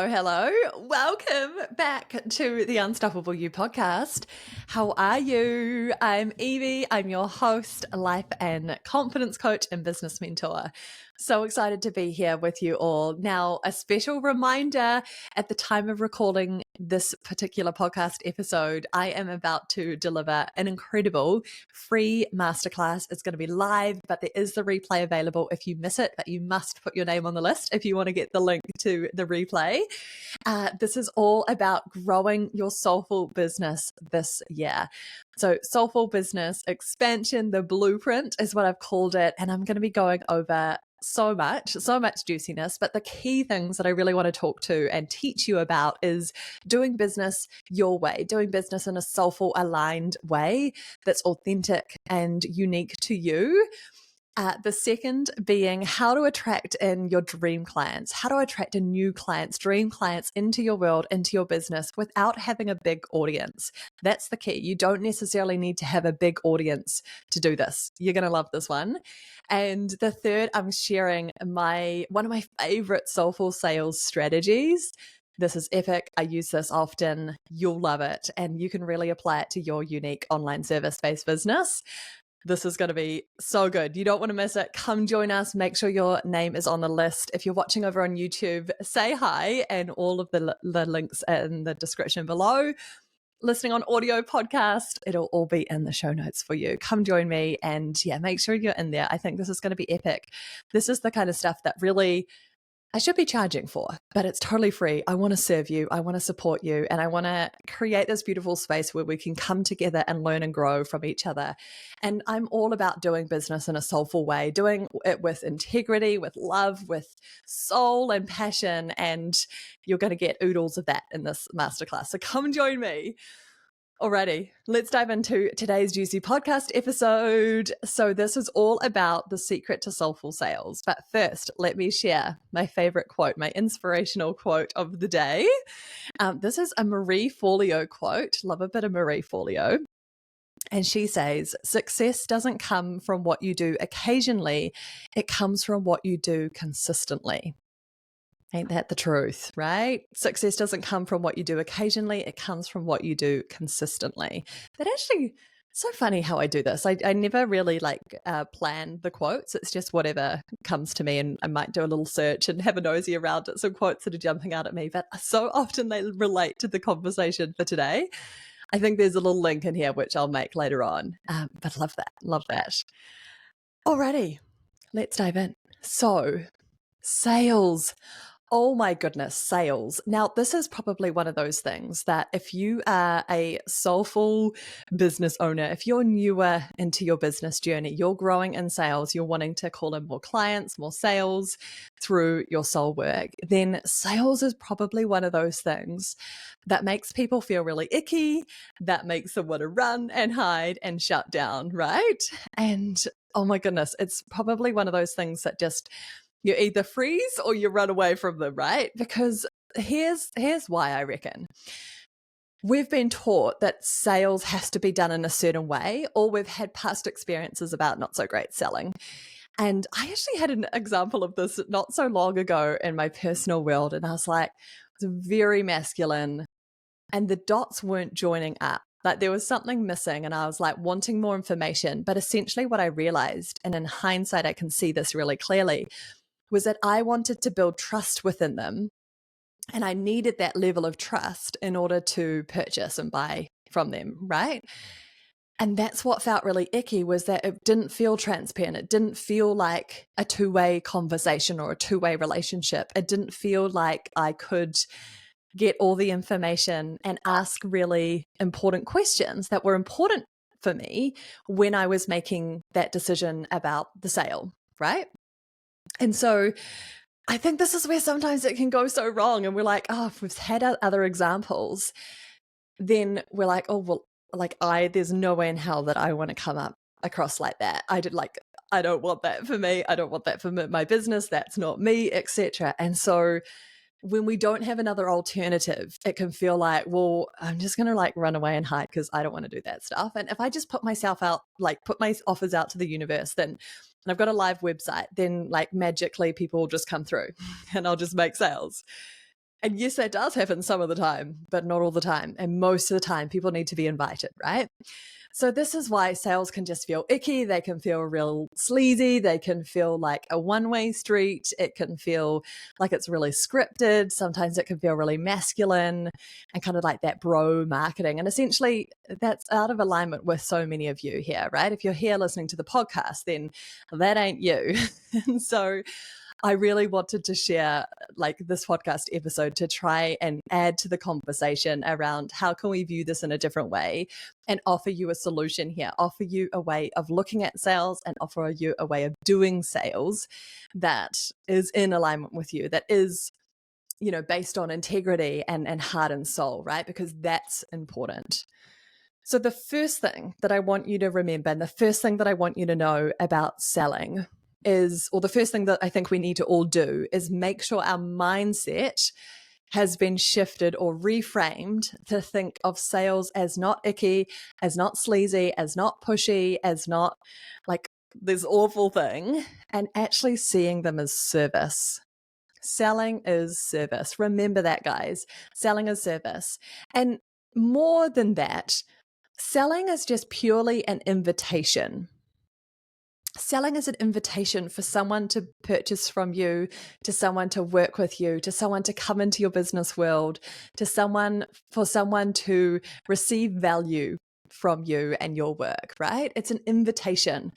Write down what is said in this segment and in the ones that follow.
Oh, hello. Welcome back to the Unstoppable You podcast. How are you? I'm Evie. I'm your host, life and confidence coach and business mentor. So excited to be here with you all. Now, a special reminder at the time of recording this particular podcast episode, I am about to deliver an incredible free masterclass. It's going to be live, but there is the replay available if you miss it, but you must put your name on the list if you want to get the link to the replay. This is all about growing your soulful business this year. So, soulful business expansion, the blueprint is what I've called it. And I'm going to be going over so much juiciness. But the key things that I really want to talk to and teach you about is doing business your way, doing business in a soulful, aligned way that's authentic and unique to you. The second being how to attract in your dream clients, how to attract in new clients, dream clients into your world, into your business without having a big audience. That's the key. You don't necessarily need to have a big audience to do this. You're going to love this one. And the third, I'm sharing one of my favorite soulful sales strategies. This is epic. I use this often. You'll love it. And you can really apply it to your unique online service-based business. This is going to be so good. You don't want to miss it. Come join us. Make sure your name is on the list. If you're watching over on YouTube, say hi, and all of the links in the description below. Listening on audio podcast, it'll all be in the show notes for you. Come join me and make sure you're in there. I think this is going to be epic. This is the kind of stuff that really I should be charging for, but it's totally free. I want to serve you. I want to support you. And I want to create this beautiful space where we can come together and learn and grow from each other. And I'm all about doing business in a soulful way, doing it with integrity, with love, with soul and passion. And you're going to get oodles of that in this masterclass. So come join me. Alrighty, let's dive into today's juicy podcast episode. So this is all about the secret to soulful sales. But first, let me share my favorite quote, my inspirational quote of the day. This is a Marie Forleo quote. Love a bit of Marie Forleo. And she says, success doesn't come from what you do occasionally. It comes from what you do consistently. Ain't that the truth, right? Success doesn't come from what you do occasionally. It comes from what you do consistently. That actually, so funny how I do this. I never really plan the quotes. It's just whatever comes to me, and I might do a little search and have a nosy around at some quotes that are jumping out at me. But so often they relate to the conversation for today. I think there's a little link in here, which I'll make later on. But love that. Love that. Alrighty, let's dive in. So, sales. Oh my goodness, sales. Now, this is probably one of those things that if you are a soulful business owner, if you're newer into your business journey, you're growing in sales, you're wanting to call in more clients, more sales through your soul work, then sales is probably one of those things that makes people feel really icky, that makes them want to run and hide and shut down, right? And oh my goodness, it's probably one of those things that just you either freeze or you run away from them, right? Because here's why I reckon. We've been taught that sales has to be done in a certain way, or we've had past experiences about not so great selling. And I actually had an example of this not so long ago in my personal world. And I was like, it was very masculine and the dots weren't joining up. Like there was something missing and I was like wanting more information. But essentially what I realized, and in hindsight, I can see this really clearly, was that I wanted to build trust within them. And I needed that level of trust in order to purchase and buy from them, right? And that's what felt really icky, was that it didn't feel transparent. It didn't feel like a two-way conversation or a two-way relationship. It didn't feel like I could get all the information and ask really important questions that were important for me when I was making that decision about the sale, right? And so I think this is where sometimes it can go so wrong. And we're like, oh, if we've had other examples, then we're like, oh, well, there's no way in hell that I want to come up across like that. I don't want that for me. I don't want that for my business. That's not me, etc. And so when we don't have another alternative, it can feel like, well, I'm just going to run away and hide because I don't want to do that stuff. And if I just put myself out, put my offers out to the universe, then and I've got a live website, then magically people will just come through and I'll just make sales. And yes, that does happen some of the time, but not all the time. And most of the time, people need to be invited, right? So this is why sales can just feel icky. They can feel real sleazy. They can feel like a one-way street. It can feel like it's really scripted. Sometimes it can feel really masculine and kind of like that bro marketing. And essentially that's out of alignment with so many of you here, right? If you're here listening to the podcast, then that ain't you. And so I really wanted to share like this podcast episode to try and add to the conversation around how can we view this in a different way and offer you a solution here, offer you a way of looking at sales and offer you a way of doing sales that is in alignment with you, that is, you know, based on integrity and heart and soul, right? Because that's important. So the first thing that I want you to remember and the first thing that I want you to know about selling is, or the first thing that I think we need to all do is make sure our mindset has been shifted or reframed to think of sales as not icky, as not sleazy, as not pushy, as not like this awful thing, and actually seeing them as service. Selling is service. Remember that, guys. Selling is service. And more than that, selling is just purely an invitation. Selling is an invitation for someone to purchase from you, to someone to work with you, to someone to come into your business world, for someone to receive value from you and your work, right? It's an invitation.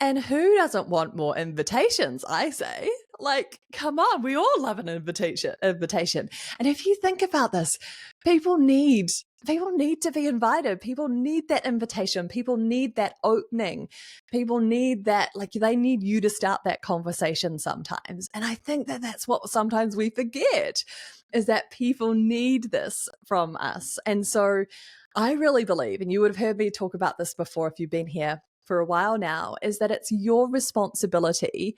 And who doesn't want more invitations, I say? Like, come on, we all love an invitation. And if you think about this, people need to be invited. People need that invitation. People need that opening. People need that, like they need you to start that conversation sometimes. And I think that that's what sometimes we forget, is that people need this from us. And so I really believe, and you would have heard me talk about this before if you've been here for a while now, is that it's your responsibility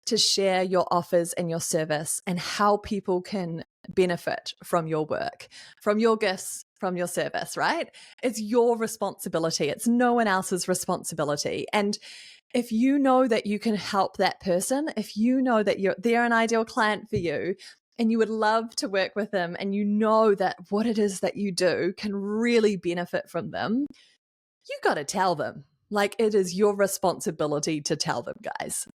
to share your offers and your service and how people can benefit from your work, from your gifts, from your service, right? It's your responsibility. It's no one else's responsibility. And if you know that you can help that person, if you know that they're an ideal client for you, and you would love to work with them, and you know that what it is that you do can really benefit from them, you got to tell them. Like, it is your responsibility to tell them, guys.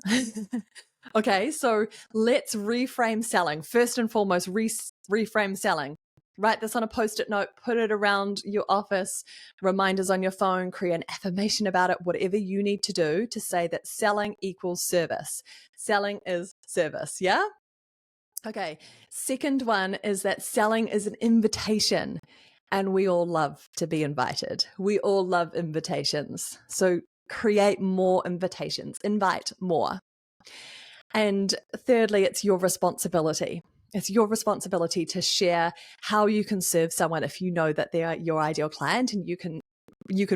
Okay, so let's reframe selling. First and foremost, reframe selling. Write this on a post-it note, put it around your office, reminders on your phone, create an affirmation about it, whatever you need to do to say that selling equals service. Selling is service, yeah? Okay, second one is that selling is an invitation. And we all love to be invited. We all love invitations. So create more invitations, invite more. And thirdly, it's your responsibility. It's your responsibility to share how you can serve someone if you know that they're your ideal client and you can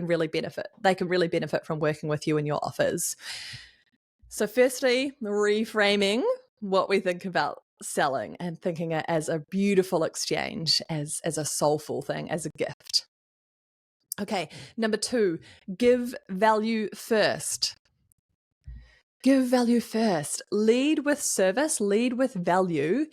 really benefit. They can really benefit from working with you and your offers. So firstly, reframing what we think about selling and thinking it as a beautiful exchange, as a soulful thing, as a gift. Okay, number 2, give value first. Give value first. Lead with service, lead with value,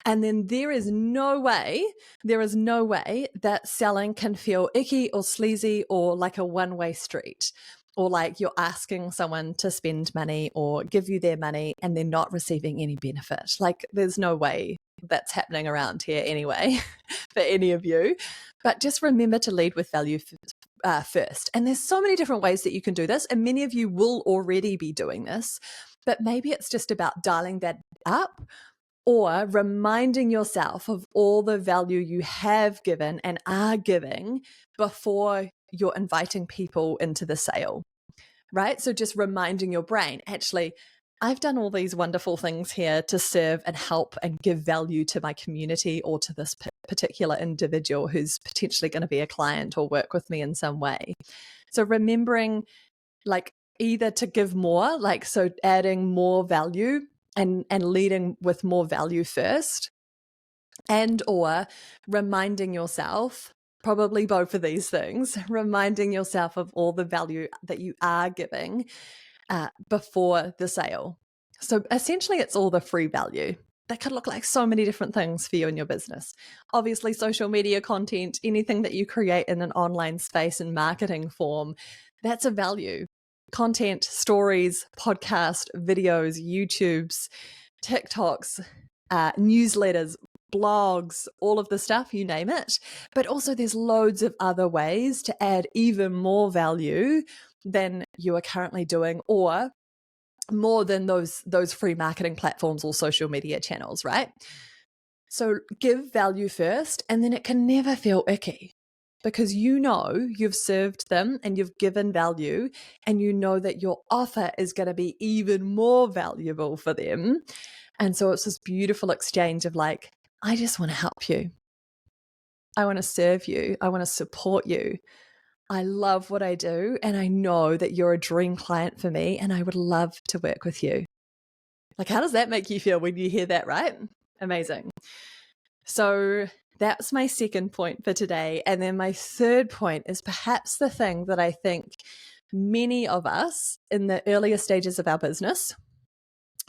and then there is no way that selling can feel icky or sleazy or like a one-way street, or like you're asking someone to spend money or give you their money and they're not receiving any benefit. Like, there's no way that's happening around here anyway for any of you. But just remember to lead with value first. And there's so many different ways that you can do this, and many of you will already be doing this, but maybe it's just about dialing that up or reminding yourself of all the value you have given and are giving before you're inviting people into the sale, right? So just reminding your brain, actually, I've done all these wonderful things here to serve and help and give value to my community or to this particular individual who's potentially going to be a client or work with me in some way. So remembering, like, either to give more, like, so adding more value and leading with more value first, and or reminding yourself, probably both of these things, reminding yourself of all the value that you are giving before the sale. So essentially it's all the free value. that could look like so many different things for you and your business. Obviously, social media content, anything that you create in an online space and marketing form, that's a value. Content, stories, podcast, videos, YouTubes, TikToks, newsletters, blogs, all of the stuff, you name it. But also there's loads of other ways to add even more value than you are currently doing, or more than those free marketing platforms or social media channels, right? So give value first, and then it can never feel icky because you know you've served them and you've given value, and you know that your offer is going to be even more valuable for them. And so it's this beautiful exchange of like, I just want to help you. I want to serve you. I want to support you. I love what I do, and I know that you're a dream client for me, and I would love to work with you. Like, how does that make you feel when you hear that, right? Amazing. So that's my second point for today. And then my third point is perhaps the thing that I think many of us in the earlier stages of our business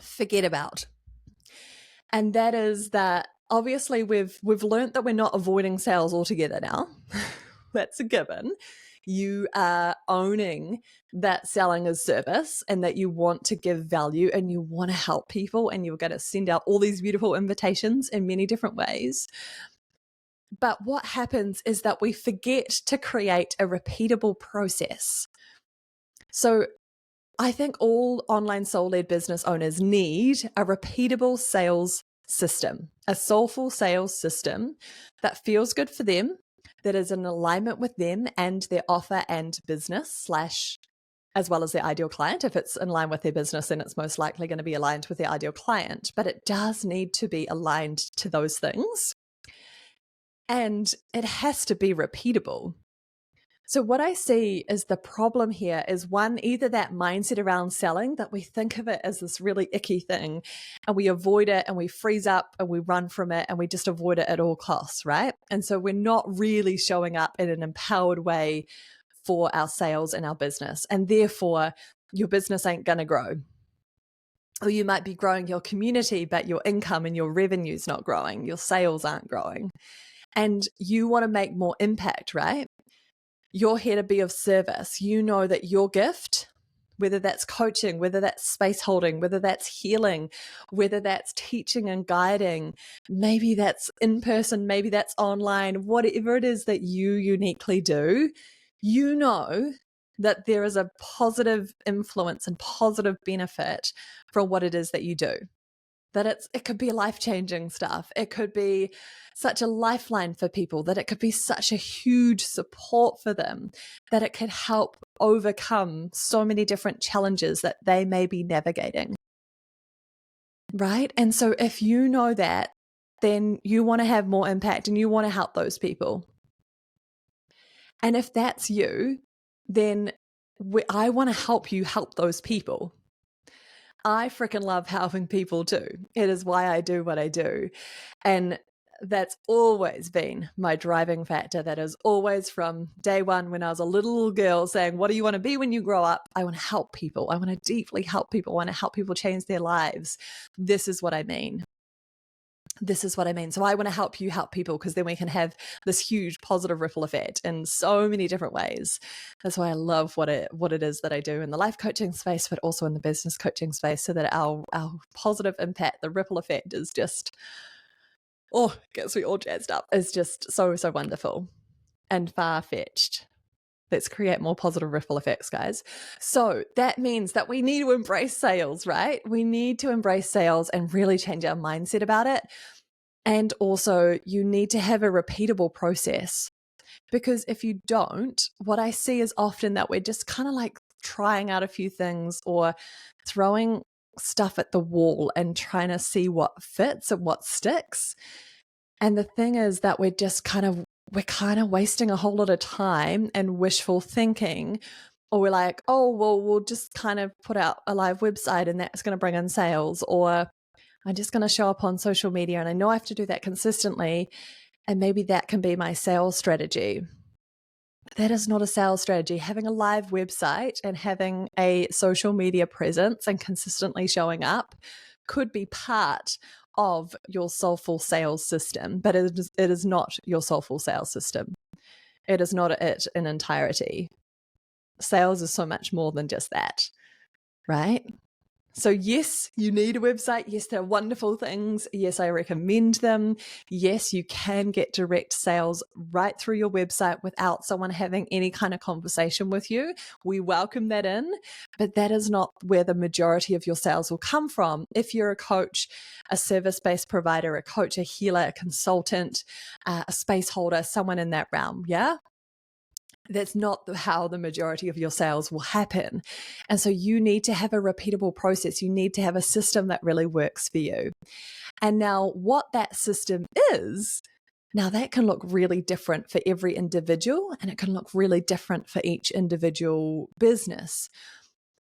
forget about. And that is that obviously we've learned that we're not avoiding sales altogether now. That's a given. You are owning that selling is service, and that you want to give value and you want to help people, and you're going to send out all these beautiful invitations in many different ways. But what happens is that we forget to create a repeatable process. So I think all online soul-led business owners need a repeatable sales system, a soulful sales system that feels good for them, that is in alignment with them and their offer and business slash, as well as their ideal client. If it's in line with their business, then it's most likely going to be aligned with their ideal client, but it does need to be aligned to those things. And it has to be repeatable. So what I see is the problem here is, one, either that mindset around selling that we think of it as this really icky thing and we avoid it and we freeze up and we run from it and we just avoid it at all costs, right? And so we're not really showing up in an empowered way for our sales and our business. And therefore, your business ain't going to grow. Or you might be growing your community, but your income and your revenue's not growing. Your sales aren't growing. And you want to make more impact, right? You're here to be of service. You know that your gift, whether that's coaching, whether that's space holding, whether that's healing, whether that's teaching and guiding, maybe that's in person, maybe that's online, whatever it is that you uniquely do, you know that there is a positive influence and positive benefit from what it is that you do. That it could be life-changing stuff. It could be such a lifeline for people, that it could be such a huge support for them, that it could help overcome so many different challenges that they may be navigating. Right? And so if you know that, then you want to have more impact and you want to help those people. And if that's you, then I want to help you help those people. I freaking love helping people too. It is why I do what I do. And that's always been my driving factor. That is always from day one when I was a little girl saying, what do you want to be when you grow up? I want to help people. I want to deeply help people. I want to help people change their lives. This is what I mean. This is what I mean. So I want to help you help people, because then we can have this huge positive ripple effect in so many different ways. That's why I love what it is that I do in the life coaching space, but also in the business coaching space, so that our positive impact, the ripple effect, is just, gets me all jazzed up. It's just so wonderful and far-fetched. Let's create more positive ripple effects, guys. So that means that we need to embrace sales, right? We need to embrace sales and really change our mindset about it. And also, you need to have a repeatable process, because if you don't, what I see is often that we're just kind of like trying out a few things or throwing stuff at the wall and trying to see what fits and what sticks. And the thing is that we're kind of wasting a whole lot of time and wishful thinking, or we're like, oh, well, we'll just kind of put out a live website and that's going to bring in sales, or I'm just going to show up on social media and I know I have to do that consistently, and maybe that can be my sales strategy. That is not a sales strategy. Having a live website and having a social media presence and consistently showing up could be part of your soulful sales system, but it is not your soulful sales system. It is not it in entirety. Sales is so much more than just that, right? So yes, you need a website. Yes, they're wonderful things. Yes, I recommend them. Yes, you can get direct sales right through your website without someone having any kind of conversation with you. We welcome that in, but that is not where the majority of your sales will come from. If you're a coach, a service-based provider, a coach, a healer, a consultant, a space holder, someone in that realm, yeah? That's not how the majority of your sales will happen. And so you need to have a repeatable process. You need to have a system that really works for you. And now what that system is, now that can look really different for every individual, and it can look really different for each individual business.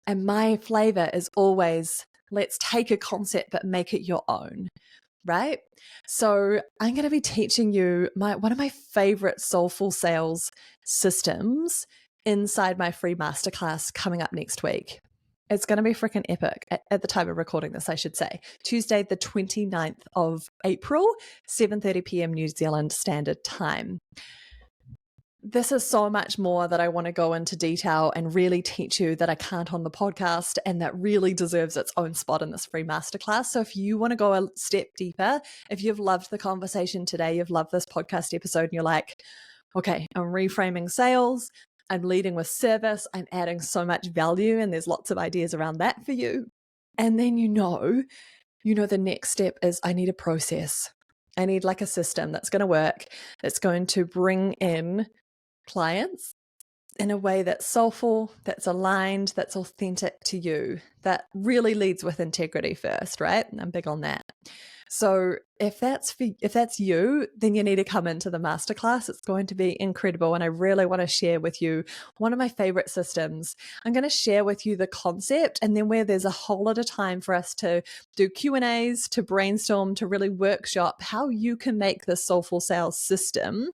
And my flavor is always, let's take a concept but make it your own. Right? So I'm going to be teaching you one of my favorite soulful sales systems inside my free masterclass coming up next week. It's going to be freaking epic at the time of recording this, I should say. Tuesday, the 29th of April, 7:30 p.m. New Zealand Standard Time. This is so much more that I want to go into detail and really teach you that I can't on the podcast, and that really deserves its own spot in this free masterclass. So if you want to go a step deeper, if you've loved the conversation today, you've loved this podcast episode, and you're like, okay, I'm reframing sales, I'm leading with service, I'm adding so much value, and there's lots of ideas around that for you. And then you know the next step is I need a process. I need like a system that's going to work, that's going to bring in clients in a way that's soulful, that's aligned, that's authentic to you, that really leads with integrity first, right? And I'm big on that. So if that's you, then you need to come into the masterclass. It's going to be incredible. And I really want to share with you one of my favorite systems. I'm going to share with you the concept, and then where there's a whole lot of time for us to do Q&As, to brainstorm, to really workshop how you can make this soulful sales system,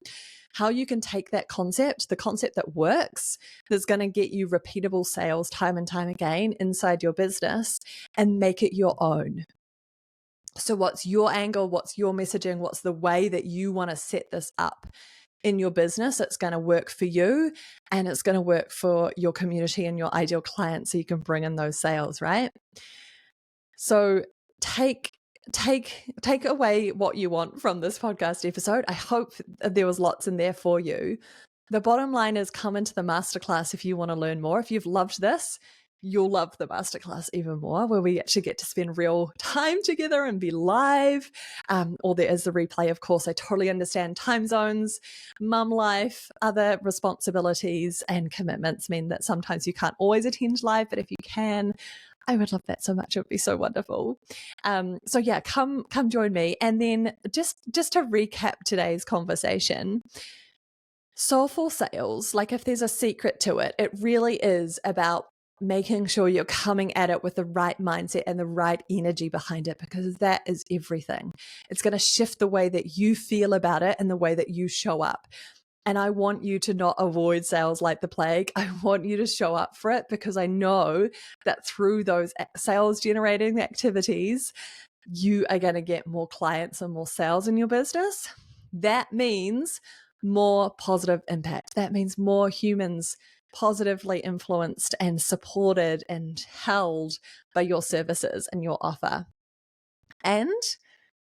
how you can take that concept, the concept that works, that's going to get you repeatable sales time and time again inside your business, and make it your own. So what's your angle? What's your messaging? What's the way that you want to set this up in your business? It's going to work for you, and it's going to work for your community and your ideal clients, so you can bring in those sales, right? So take away what you want from this podcast episode. I hope there was lots in there for you. The bottom line is, come into the masterclass if you want to learn more. If you've loved this, you'll love the masterclass even more, where we actually get to spend real time together and be live. Or there is the replay, of course. I totally understand time zones, mum life, other responsibilities and commitments mean that sometimes you can't always attend live, but if you can, I would love that so much. It would be so wonderful. So yeah, come join me. And then just to recap today's conversation, soulful sales, like if there's a secret to it, it really is about making sure you're coming at it with the right mindset and the right energy behind it, because that is everything. It's going to shift the way that you feel about it and the way that you show up. And I want you to not avoid sales like the plague. I want you to show up for it, because I know that through those sales generating activities, you are going to get more clients and more sales in your business. That means more positive impact. That means more humans positively influenced and supported and held by your services and your offer. And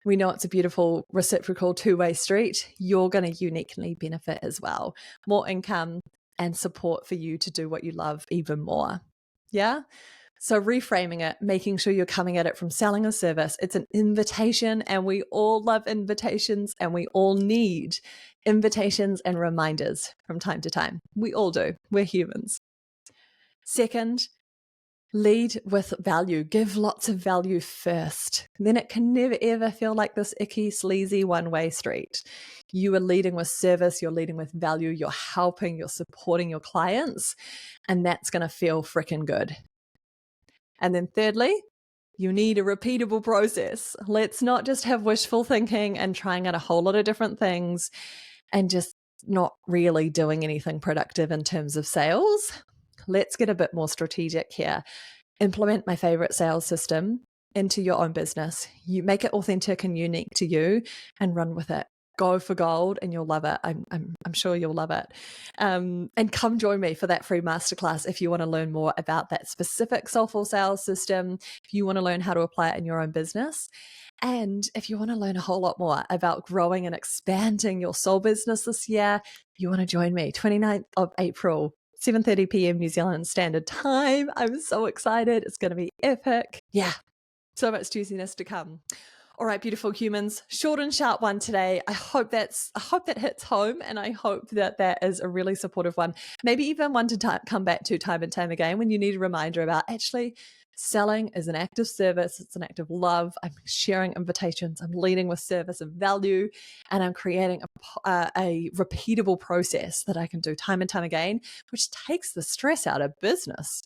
we know it's a beautiful reciprocal two-way street. You're going to uniquely benefit as well. More income and support for you to do what you love even more. Yeah? So reframing it, making sure you're coming at it from selling a service. It's an invitation, and we all love invitations, and we all need invitations and reminders from time to time. We all do. We're humans. Second, lead with value. Give lots of value first. Then it can never ever feel like this icky, sleazy one-way street. You are leading with service, you're leading with value, you're helping, you're supporting your clients, and that's going to feel freaking good. And then thirdly, you need a repeatable process. Let's not just have wishful thinking and trying out a whole lot of different things and just not really doing anything productive in terms of sales. Let's get a bit more strategic here. Implement my favorite sales system. into your own business. You make it authentic and unique to you and run with it. Go for gold and you'll love it. I'm sure you'll love it. And come join me for that free masterclass if you want to learn more about that specific Soulful sales system, if you want to learn how to apply it in your own business. And if you want to learn a whole lot more about growing and expanding your soul business this year, you want to join me 29th of April, 7:30 p.m. New Zealand Standard Time. I'm so excited. It's going to be epic. Yeah, so much juiciness to come. All right, beautiful humans, short and sharp one today. I hope that hits home, and I hope that is a really supportive one. Maybe even one to come back to time and time again when you need a reminder about actually selling is an act of service. It's an act of love. I'm sharing invitations. I'm leading with service and value, and I'm creating a repeatable process that I can do time and time again, which takes the stress out of business,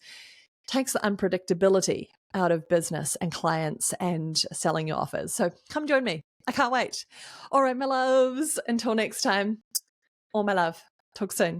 takes the unpredictability out of business and clients and selling your offers. So come join me. I can't wait. All right, my loves. Until next time, all my love. Talk soon.